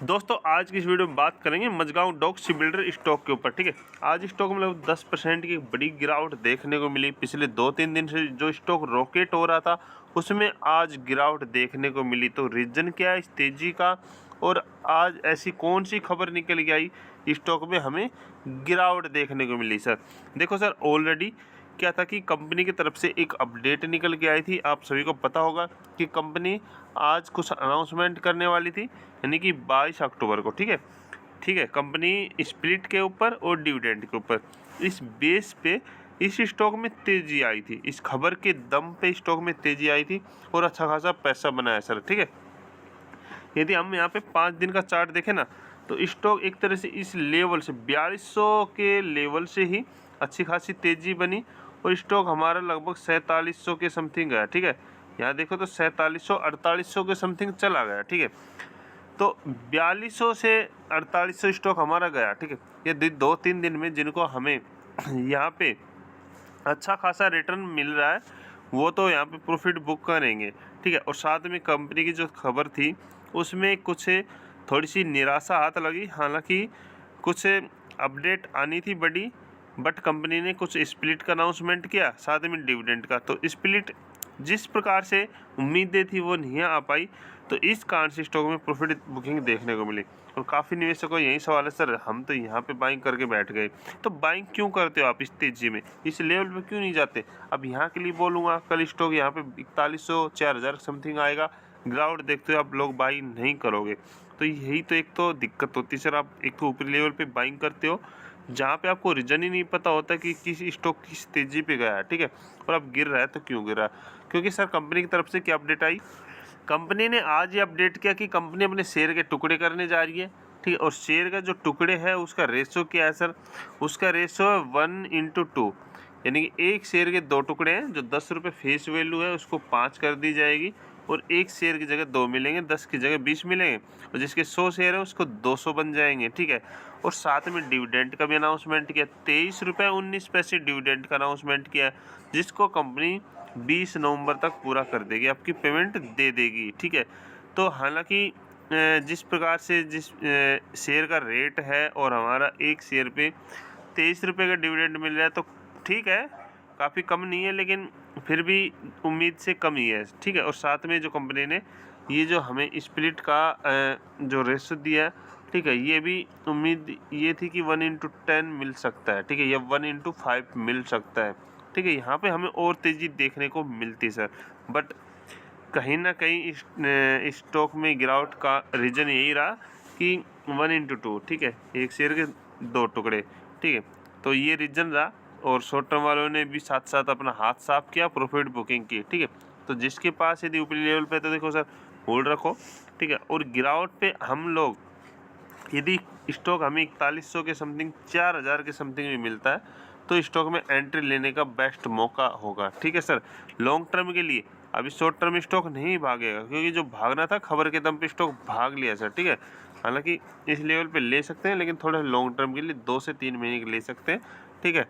दोस्तों आज की इस वीडियो में बात करेंगे Mazagon dock ship builder stock के ऊपर। ठीक है, आज स्टॉक में लगभग 10% की बड़ी गिरावट देखने को मिली। पिछले 2-3 दिन से जो स्टॉक रॉकेट हो रहा था उसमें आज गिरावट देखने को मिली। तो रीजन क्या है इस तेजी का, और आज ऐसी कौन सी खबर निकल के आई स्टॉक में हमें गिरावट देखने को मिली। सर देखो सर, ऑलरेडी क्या था कि कंपनी की तरफ से एक अपडेट निकल के आई थी। आप सभी को पता होगा कि कंपनी आज कुछ अनाउंसमेंट करने वाली थी, यानी कि 22 अक्टूबर को। ठीक है, कंपनी स्प्लिट के ऊपर और डिविडेंड के ऊपर, इस बेस पे इस स्टॉक में तेजी आई थी। इस खबर के दम पे स्टॉक में तेजी आई थी और अच्छा खासा पैसा बनाया सर। ठीक है, यदि हम यहाँ पे 5 दिन का चार्ट देखें ना, तो स्टॉक एक तरह से इस लेवल से 4200 के लेवल से ही अच्छी खासी तेजी बनी और स्टॉक हमारा लगभग 4700 के समथिंग गया। ठीक है, यहाँ देखो तो 4700 4800 के समथिंग चला गया। ठीक है, तो 4200 से 4800 स्टॉक हमारा गया। ठीक है, ये 2-3 दिन में जिनको हमें यहाँ पे अच्छा खासा रिटर्न मिल रहा है वो तो यहाँ पे प्रॉफिट बुक करेंगे। ठीक है, और साथ में कंपनी की जो खबर थी उसमें कुछ थोड़ी सी निराशा हाथ लगी। हालांकि कुछ अपडेट आनी थी बड़ी, बट कंपनी ने कुछ स्प्लिट का अनाउंसमेंट किया, साथ में डिविडेंड का। तो स्प्लिट जिस प्रकार से उम्मीदें थी वो नहीं आ पाई, तो इस कारण से स्टॉक में प्रॉफिट बुकिंग देखने को मिली। और काफ़ी निवेशकों को यही सवाल है, सर हम तो यहाँ पे बाइंग करके बैठ गए। तो बाइंग क्यों करते हो आप इस तेजी में, इस लेवल पे क्यों नहीं जाते? अब यहाँ के लिए बोलूँगा, कल स्टॉक यहाँ पे 4100 4000 समथिंग आएगा, गिरावट देखते हो आप लोग बाइंग नहीं करोगे। तो यही तो एक तो दिक्कत होती है सर। आप एक तो ऊपरी लेवल पे बाइंग करते हो जहाँ पे आपको रीजन ही नहीं पता होता कि किस स्टॉक किस तेजी पे गया है। ठीक है, और अब गिर रहा है तो क्यों गिर रहा है? क्योंकि सर कंपनी की तरफ से क्या अपडेट आई, कंपनी ने आज ये अपडेट किया कि कंपनी अपने शेयर के टुकड़े करने जा रही है। ठीक है, और शेयर का जो टुकड़े है उसका रेशो क्या है सर, उसका रेशो है 1:2, यानी कि एक शेयर के 2 टुकड़े हैं। जो 10 रुपये फेस वैल्यू है उसको 5 कर दी जाएगी और एक शेयर की जगह 2 मिलेंगे, 10 की जगह 20 मिलेंगे, और जिसके 100 शेयर है उसको 200 बन जाएंगे। ठीक है, और साथ में डिविडेंड का भी अनाउंसमेंट किया, 23 रुपये 19 पैसे डिविडेंड का अनाउंसमेंट किया, जिसको कंपनी 20 नवंबर तक पूरा कर देगी, आपकी पेमेंट दे देगी। ठीक है, तो हालांकि जिस प्रकार से जिस शेयर का रेट है और हमारा एक शेयर पे 23 रुपये का डिविडेंड मिल रहा है, तो ठीक है, काफ़ी कम नहीं है लेकिन फिर भी उम्मीद से कम ही है। ठीक है, और साथ में जो कंपनी ने ये जो हमें स्प्लिट का जो रेशो दिया है, ठीक है, ये भी उम्मीद ये थी कि 1:10 मिल सकता है। ठीक है, या 1:5 मिल सकता है। ठीक है, यहाँ पे हमें और तेज़ी देखने को मिलती है सर, बट कहीं ना कहीं इस स्टॉक में गिरावट का रीज़न यही रहा कि 1:2। ठीक है, एक शेयर के 2 टुकड़े। ठीक है, तो ये रीज़न रहा, और शॉर्ट टर्म वालों ने भी साथ साथ अपना हाथ साफ किया, प्रॉफिट बुकिंग की। ठीक है, तो जिसके पास यदि ऊपरी लेवल पे तो देखो सर होल्ड रखो। ठीक है, और गिरावट पे हम लोग यदि स्टॉक हमें 4100 के समथिंग 4000 के समथिंग भी मिलता है तो स्टॉक में एंट्री लेने का बेस्ट मौका होगा। ठीक है सर, लॉन्ग टर्म के लिए। अभी शॉर्ट टर्म स्टॉक नहीं भागेगा, क्योंकि जो भागना था खबर के दम पे स्टॉक भाग लिया सर। ठीक है, हालांकि इस लेवल पे ले सकते हैं, लेकिन थोड़ा लॉन्ग टर्म के लिए 2 से 3 महीने के ले सकते हैं। ठीक है,